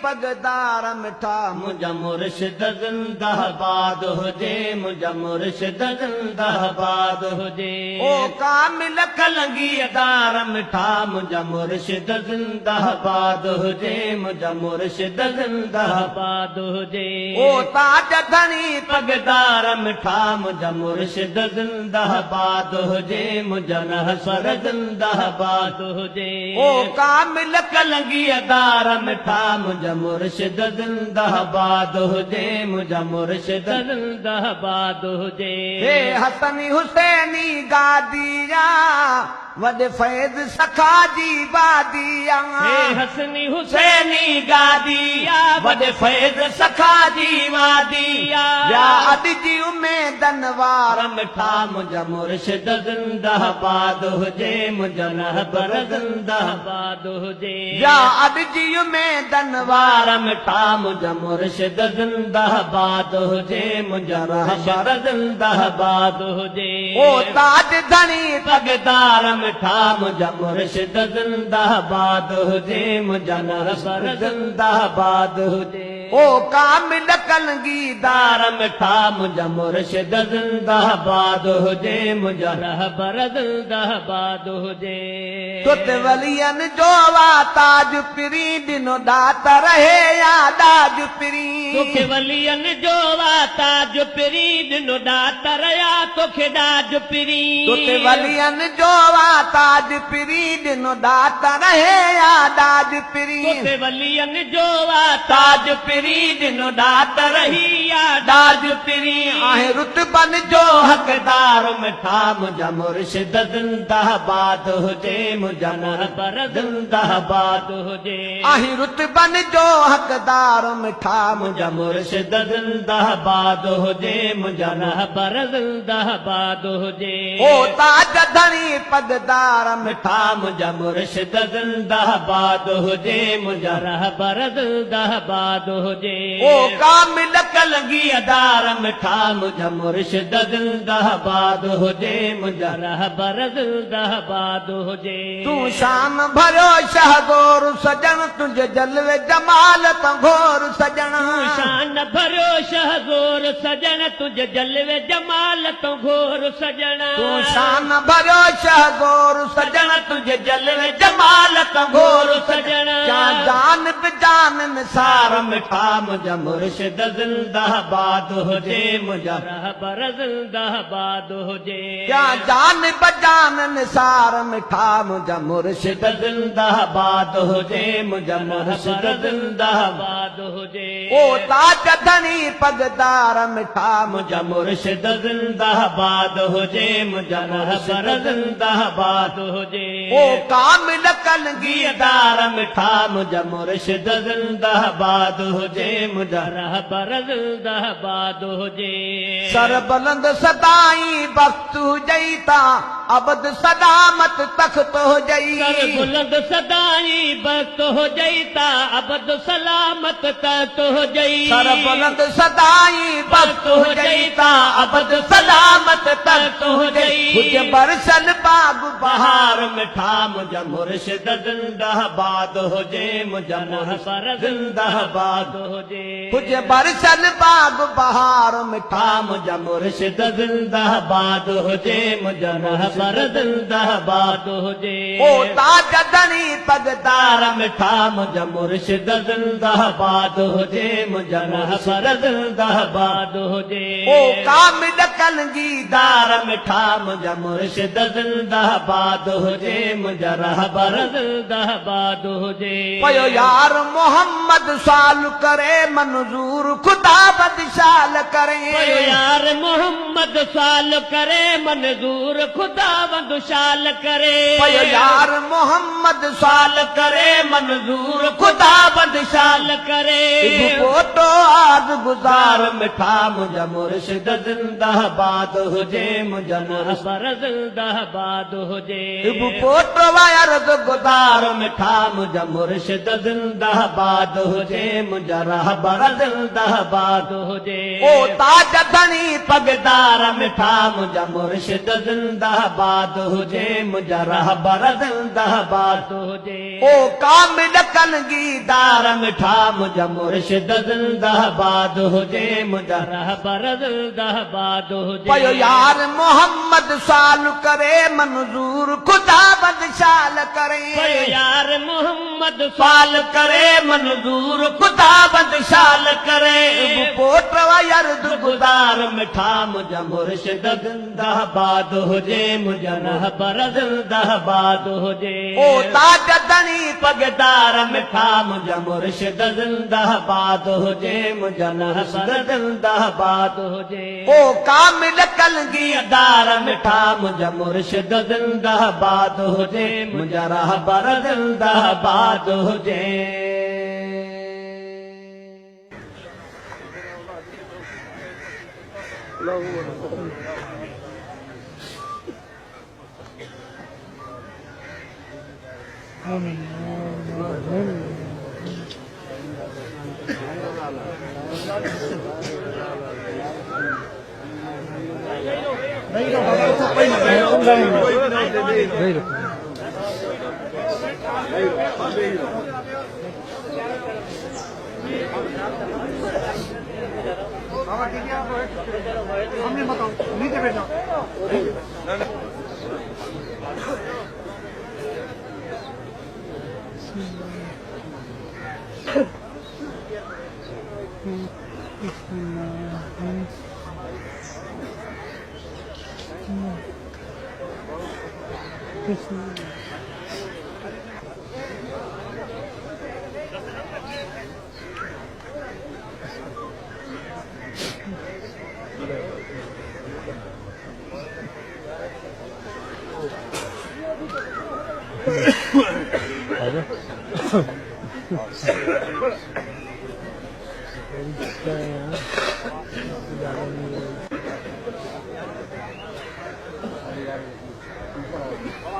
पगदार मिठा मुंहिंजा मुर्शिद ज़िंदाबाद हुजे मुंहिंजा मुर्शिद ज़िंदाबाद हुजे ओ कामिल कलंगीदार मिठा मुंहिंजा मुर्शिद ज़िंदाबाद हुजे मुंहिंजा मुर्शिद ज़िंदाबाद हुजे ओ ताज धणी पगदार मिठा मुंहिंजा मुर्शिद ज़िंदाबाद हुजे मुंहिंजा रहबर ज़िंदाबाद हुजे ओ कामिल कलंगीदार मिठा मुंहिंजा मुर्शिद ज़िंदाबाद हुजे मुंहिंजा मुर्शिद ज़िंदाबाद हुजे हे हसनी हुसैनी गादिया वॾे फैज़ सखा जी वादिया हे हसनी हुसैनी गादिया वॾे फैज़ सखा जी वादिया या अॼु जी उमेदन वार मिठा मुंहिंजा मुर्शिद ज़िंदाबाद हुजे मुंहिंजा रहबर ज़िंदाबाद हुजे या अॼु जी उमेदन वार मिठा मुंहिंजा मुर्शिद ज़िंदाबाद हुजे मुंहिंजा रहबर ज़िंदाबाद हुजे ओ ताज धणी पगदार मिठा मुंहिंजा मुर्शिद ज़िंदाबाद हुजे मुंहिंजा रहबर ज़िंदाबाद हुजे ओ कामिल कलंगीदार मिठा मुंहिंजा मुर्शिद ज़िंदाबाद हुजे मुंहिंजा रहबर ज़िंदाबाद हुजे तुत वलियन जो वा ताज पिरी ॾिनो दात रहे या दाज पिरी तोखे वलियन जो वा ताज पिरी ॾिनो दात रया तोखे दाज पिरी तुते वलियन जो वा ताज पिरी ॾिनो दात रहे या दाज पिरी तुते वलियन जो वा ताज पिरी ॾिनो दात रही या दाज पिरी आहे रुतबन जो हक़दार मिठा मुंहिंजा मुर्शिद ज़िंदाबाद हुजे मुंहिंजा रहबर ज़िंदाबाद हुजे आहे रुतबन जो हक़दार मिठा मुंहिंजा मुर्शिद ज़िंदाबाद हुजे मुंहिंजा रहबर ज़िंदाबाद हुजे ओ ताज धणी पगदार मिठा मुंहिंजा मुर्शिद ज़िंदाबाद हुजे मुंहिंजा रहबर ज़िंदाबाद हुजे ओ कामिल कलंगीदार मिठा मुंहिंजा मुर्शिद ज़िंदाबाद हुजे मुंहिंजा रहबर ज़िंदाबाद हुजे तूं शान भरियो शहगोर सजण तुंहिंजे जलवे जमाल तो घोर सजण शान भरियो शहगोर सजण तुंहिंजे जलवे जमाल तो घोर सजण तूं शान भरियो शहगोर सजण तुंहिंजे जलवे जमाल तो घोर सजण क्या जान बेजान निसार मिठा मुंहिंजा मुर्शिद ज़िंदाबाद हुजे मुंहिंजा रहबर ज़िंदाबाद हुजे क्या जान बेजान निसार मिठा मुंहिंजा मुर्शिद ज़िंदाबाद हुजे मुंहिंजा मुर्शिद ज़िंदाबाद हुजे ओ ताज धणी पगदार मिठा मुंहिंजा मुर्शिद ज़िंदाबाद हुजे मुंहिंजा रहबर ज़िंदाबाद हुजे ओ कामिल कलंगीदार मिठा मुंहिंजा मुर्शिद ज़िंदाबाद हुजे मुंहिंजा रहबर ज़िंदाबाद हुजे सर बुलंद सदाई बख़्त हुजई ता अबद सलामत तख़्त हुजई सर बुलंद सदाई बख़्त हुजई ता अबद सलामत तख़्त हुजई सर बुलंद सदाई बख़्त हुजई ता अबद सलामत तख़्त हुजई हुजे बरसल बाग बहार मिठा मुंहिंजा मुर्शिद ज़िंदाबाद हुजे मुंहिंजा रहबर ज़िंदाबाद हुजे हुजे बरसल बाग बहार मिठा मुंहिंजा मुर्शिद ज़िंदाबाद हुजे मुंहिंजा रहबर ज़िंदाबाद हुजे ओ ताज धणी पगदार मिठा मुंहिंजा मुर्शिद ज़िंदाबाद हुजे मुंहिंजा रहबर ज़िंदाबाद हुजे ओ कामिल कलंगीदार मिठा मुंहिंजा मुर्शिद ज़िंदाबाद हुजे मुंहिंजा रहबर ज़िंदाबाद हुजे पयो यार मोहम्मद साल करे मंज़ूर खुदा बदशाल करे पयो यार मोहम्मद साल करे मंज़ूर खुदा बदशाल करे पयो यार मोहम्मद साल करे मंज़ूर खुदा बदशाल करे पोतो आज गुज़ार मिठा मुंहिंजा मुर्शिद ज़िंदाबाद हुजे मुंहिंजा रहबर ज़िंदाबाद जिंदाबाद हो जे पोटो अर्ज गुदार मिठा मुझा मुर्शिद जिंदाबाद हो जे मुझा रहबर जिंदाबाद हो जे ओ ताज धनी पगदार मिठा मुझा मुर्शिद जिंदाबाद हो जे मुझा रहबर जिंदाबाद हो जे ओ कामिल कलगीदार मिठा मुझा मुर्शिद जिंदाबाद हो जे मुझा रहबर जिंदाबाद हो जे पयो यार मोहम्मद साल करे मंजूर खुदा बदशाल करे पयो यार मोहम्मद साल करे मंजूर खुदा बदशाल करे पोटवा अर्ज गुदार मिठा मुझा मुर्शिद जिंदाबाद हो जे मुझा रहबर जिंदाबाद हो जे ओ ताज धनी पगदार मिठा मुझा मुर्शिद जिंदाबाद हो जे मुझा रहबर जिंदाबाद हो जे ओ कामिल कलगीदार मिठा मुझा मुर्शिद जिंदाबाद हो जे मुझा रहबर जिंदाबाद हो जे हमने बताओ नीचे बैठ जाओ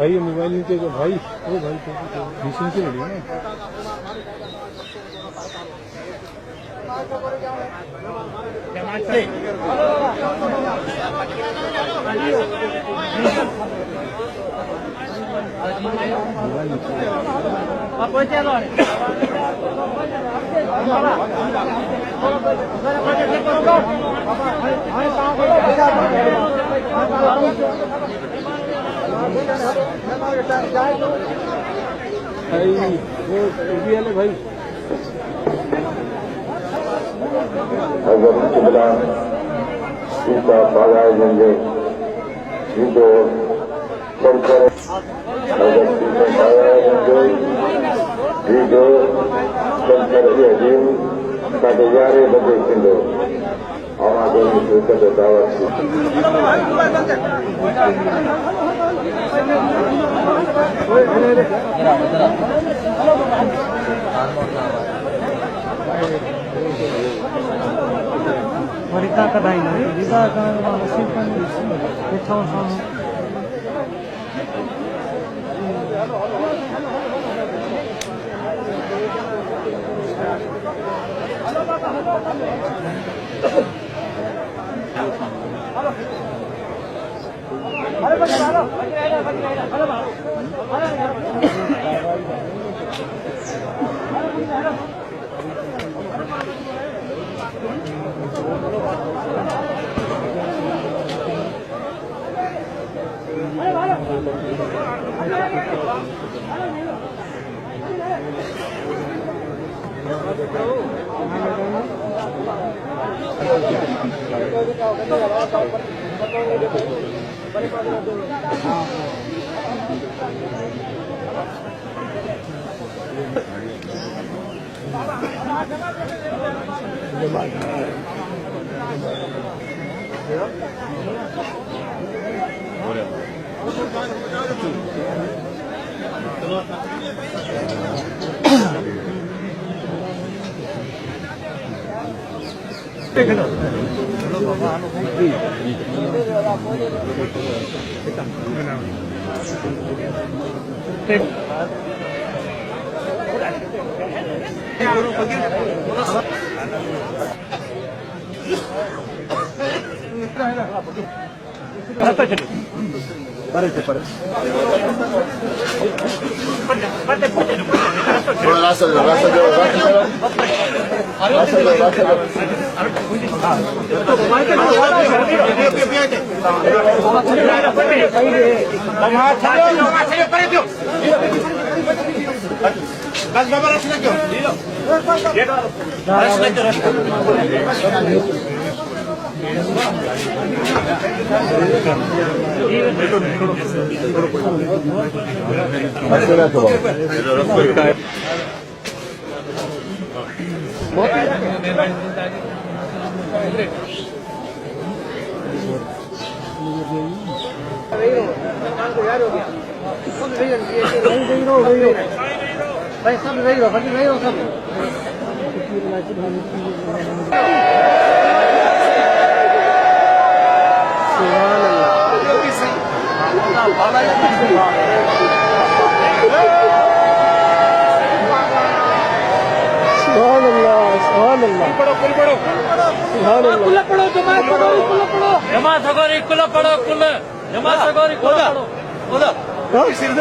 भाई मोबाइल नीचे जो भाई वो भाई बीच नीचे लगी ना भाई वो वाले भाई अगर किबला सीता बालाए जंगे जिंदो संकर अगर सीता बालाए जंगे जिंदो संकर अजीम साडे यारे बजे सिंधो हमारे मित्र दावत वरिता कदाई नहीं रिदा का नसीब का बैठा हूं अरे बस हेलो भाई सब नहीं हो सब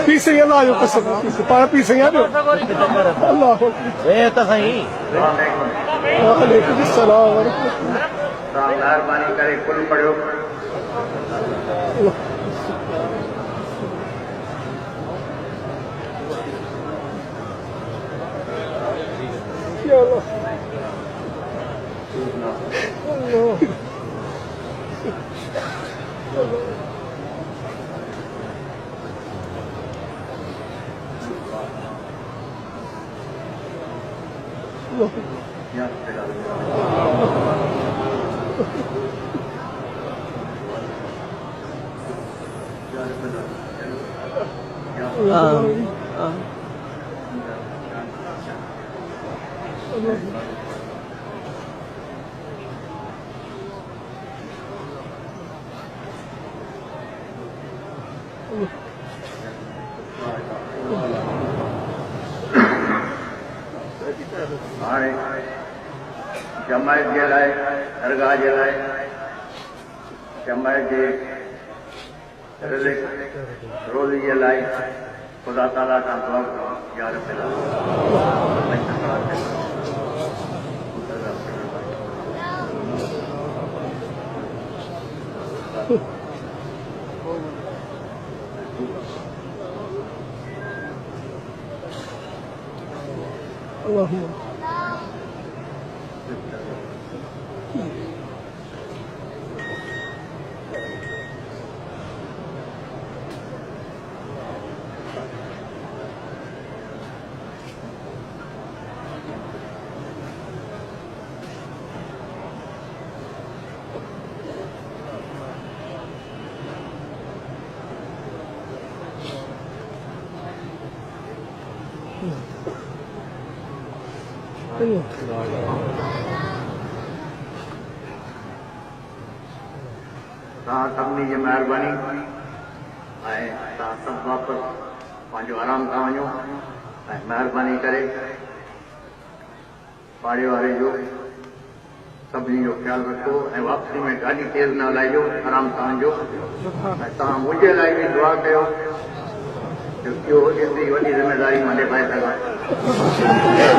पीसेंगे ना जो कसम पारा पीसेंगे जो अल्लाह ये तो सही वालेकुम सलाम मेहरबानी करे कुल पढ़ो या अल्लाह हाणे जमायत जे लाइ दरगाह जे लाइ जमायत जे रोज़ी जे लाइ ख़ुदा ताला खां दुआ करो या रब्बिल Allahumma तव्हां सभिनी जी महिरबानी ऐं तव्हां सभु वापसि पंहिंजो आराम सां वञो ऐं महिरबानी करे पाड़े वारे जो सभिनी जो ख़्यालु रखो ऐं वापसी में गाॾी तेज़ न हलाइजो आराम सां वञिजो ऐं तव्हां मुंहिंजे लाइ बि दुआ कयो जो इहो एतिरी वॾी ज़िमेदारी मां निभाए सघां